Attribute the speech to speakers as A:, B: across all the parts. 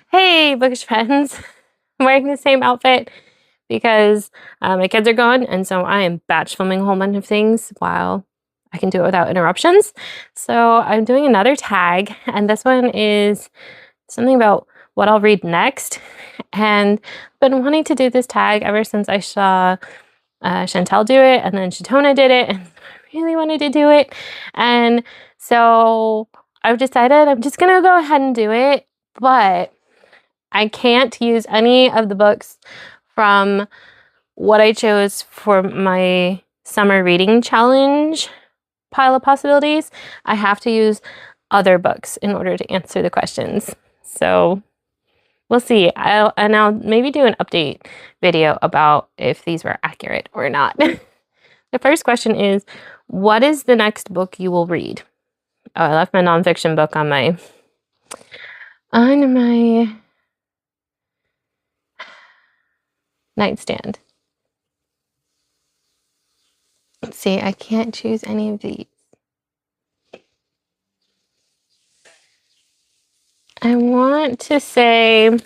A: Hey, bookish friends. I'm wearing the same outfit because my kids are gone, and so I am batch filming a whole bunch of things while I can do it without interruptions. So I'm doing another tag, and this one is something about what I'll read next. And I've been wanting to do this tag ever since I saw Chantel do it, and then Shatona did it, and I really wanted to do it. And so I've decided I'm just gonna go ahead and do it, but I can't use any of the books from what I chose for my summer reading challenge pile of possibilities. I have to use other books in order to answer the questions. So we'll see. I'll maybe do an update video about if these were accurate or not. The first question is, what is the next book you will read? Oh, I left my nonfiction book on my nightstand. Let's see, I can't choose any of these. I want to say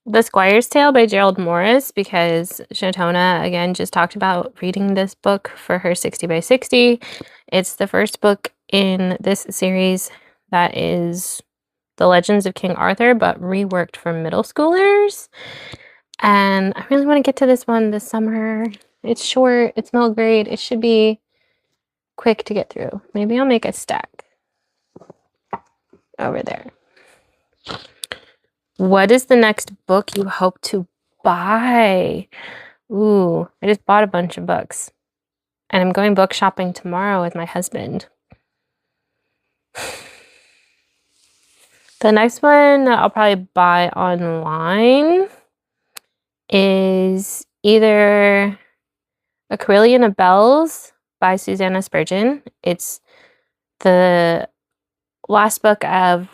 A: The Squire's Tale by Gerald Morris because Shatona, again, just talked about reading this book for her 60 by 60. It's the first book in this series that is The Legends of King Arthur, but reworked for middle schoolers. And I really want to get to this one this summer. It's short, it's middle grade, it should be quick to get through. Maybe I'll make a stack over there. What is the next book you hope to buy? Ooh, I just bought a bunch of books. And I'm going book shopping tomorrow with my husband. The next one that I'll probably buy online is either A Carillion of Bells by Susanna Spurgeon. It's the last book of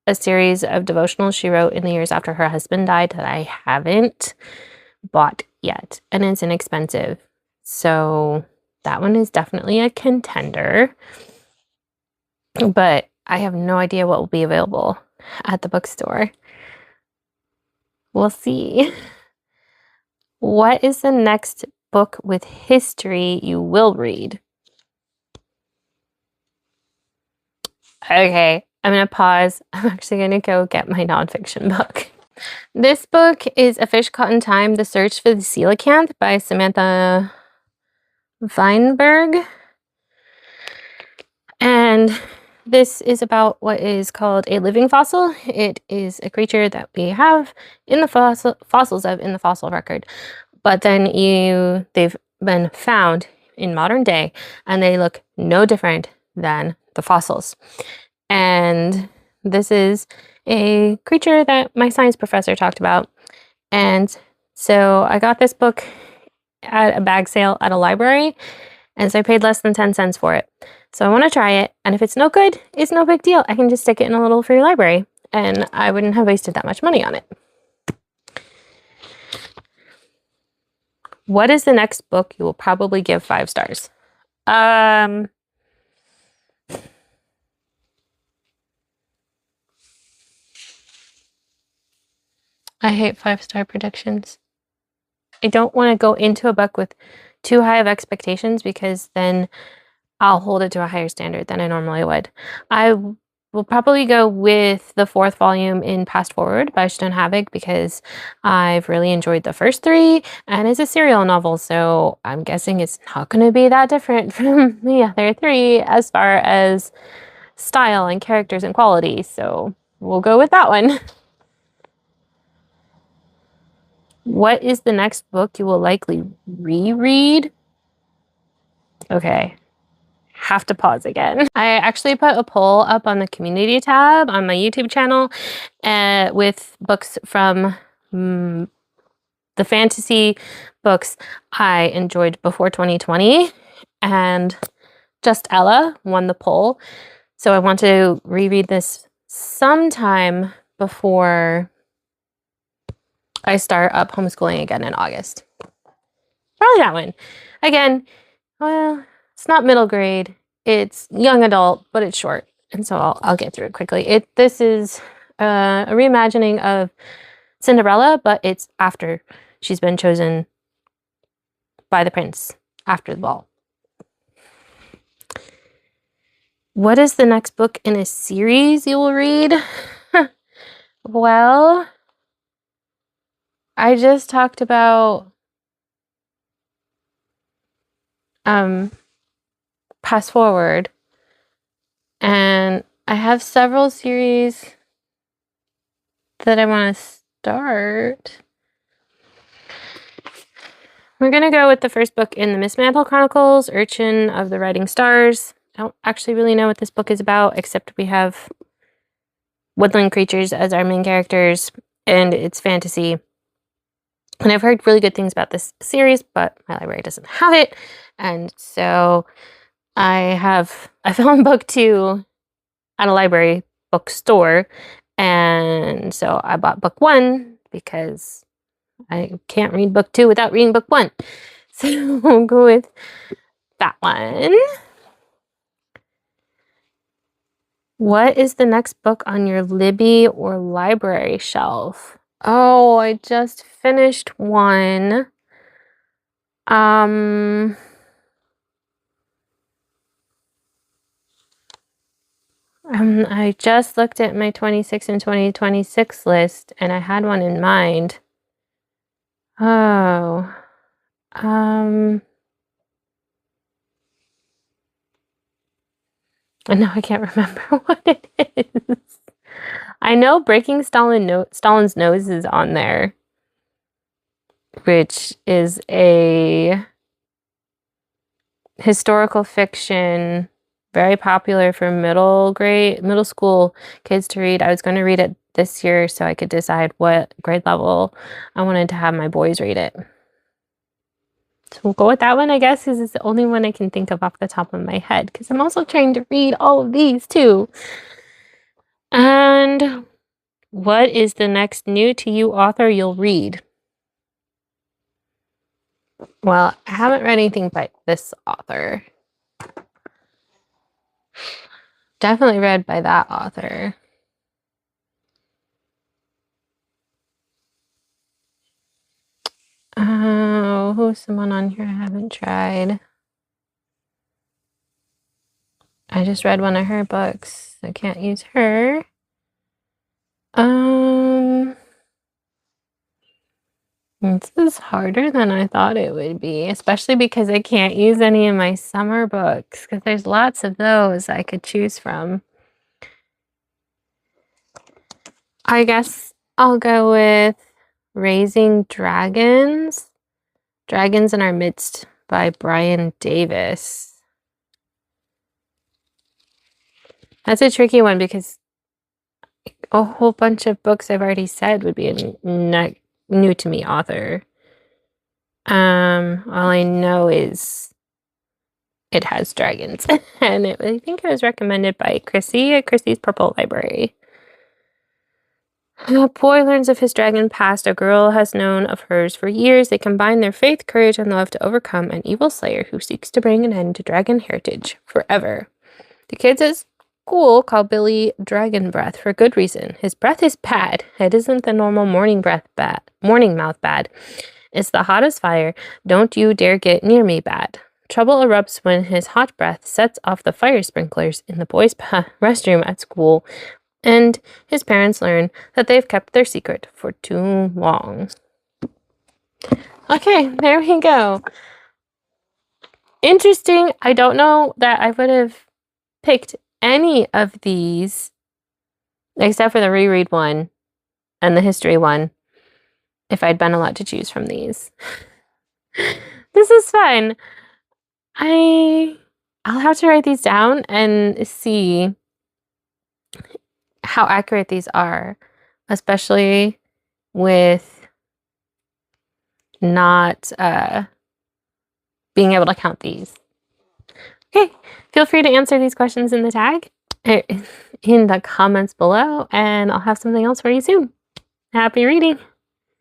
A: a series of devotionals she wrote in the years after her husband died that I haven't bought yet, and it's inexpensive. So that one is definitely a contender, but I have no idea what will be available at the bookstore. We'll see. What is the next book with history you will read? Okay, I'm going to pause. I'm actually going to go get my nonfiction book. This book is A Fish Caught in Time, The Search for the Coelacanth by Samantha Weinberg. And this is about what is called a living fossil. It is a creature that we have in the fossils of in the fossil record. But then they've been found in modern day, and they look no different than the fossils. And this is a creature that my science professor talked about. And so I got this book at a bag sale at a library, and so I paid less than 10 cents for it. So I want to try it, and if it's no good, it's no big deal. I can just stick it in a little free library, and I wouldn't have wasted that much money on it. What is the next book you will probably give 5 stars? I hate 5-star predictions. I don't want to go into a book with too high of expectations because then I'll hold it to a higher standard than I normally would. I will probably go with the 4th volume in Past Forward by Stone Havoc because I've really enjoyed the first 3, and it's a serial novel, so I'm guessing it's not going to be that different from the other 3 as far as style and characters and quality, so we'll go with that one. What is the next book you will likely reread? Okay. Have to pause again. I actually put a poll up on the community tab on my YouTube channel with books from the fantasy books I enjoyed before 2020, and Just Ella won the poll. So I want to reread this sometime before I start up homeschooling again in August. Probably that one. Again, well, it's not middle grade. It's young adult, but it's short. And so I'll get through it quickly. This is a reimagining of Cinderella, but it's after she's been chosen by the prince after the ball. What is the next book in a series you will read? Well, I just talked about Pass Forward, and I have several series that I want to start. We're going to go with the first book in the Miss Mantle Chronicles, Urchin of the Riding Stars. I don't actually really know what this book is about, except we have woodland creatures as our main characters, and it's fantasy. And I've heard really good things about this series, but my library doesn't have it. And so I found book 2 at a library bookstore. And so I bought book 1 because I can't read book 2 without reading book 1. So we'll go with that one. What is the next book on your Libby or library shelf? Oh, I just finished one. I just looked at my 26 and 2026 list, and I had one in mind. Oh, no, I can't remember what it is. I know Breaking Stalin's Nose is on there, which is a historical fiction, very popular for middle school kids to read. I was going to read it this year so I could decide what grade level I wanted to have my boys read it. So we'll go with that one, I guess, because it's the only one I can think of off the top of my head, because I'm also trying to read all of these too. And what is the next new to you author you'll read? Well, I haven't read anything by this author. Definitely read by that author. Oh, who's someone on here I haven't tried? I just read one of her books. I can't use her. This is harder than I thought it would be, especially because I can't use any of my summer books, because there's lots of those I could choose from. I guess I'll go with Raising Dragons. Dragons in Our Midst by Brian Davis. That's a tricky one because a whole bunch of books I've already said would be a new to me author. All I know is it has dragons, and I think it was recommended by Chrissy at Chrissy's Purple Library. A boy learns of his dragon past a girl has known of hers for years. They combine their faith, courage, and love to overcome an evil slayer who seeks to bring an end to dragon heritage forever. The kids at school call Billy Dragon Breath for good reason. His breath is bad. It isn't the normal morning mouth bad. It's the hot as fire. Don't you dare get near me bad. Trouble erupts when his hot breath sets off the fire sprinklers in the boys' restroom at school, and his parents learn that they've kept their secret for too long. Okay, there we go. Interesting. I don't know that I would have picked any of these except for the reread one and the history one if I'd been allowed to choose from these. This is fun. I'll have to write these down and see how accurate these are, especially with not being able to count these. Okay, feel free to answer these questions in the tag in the comments below, and I'll have something else for you soon. Happy reading!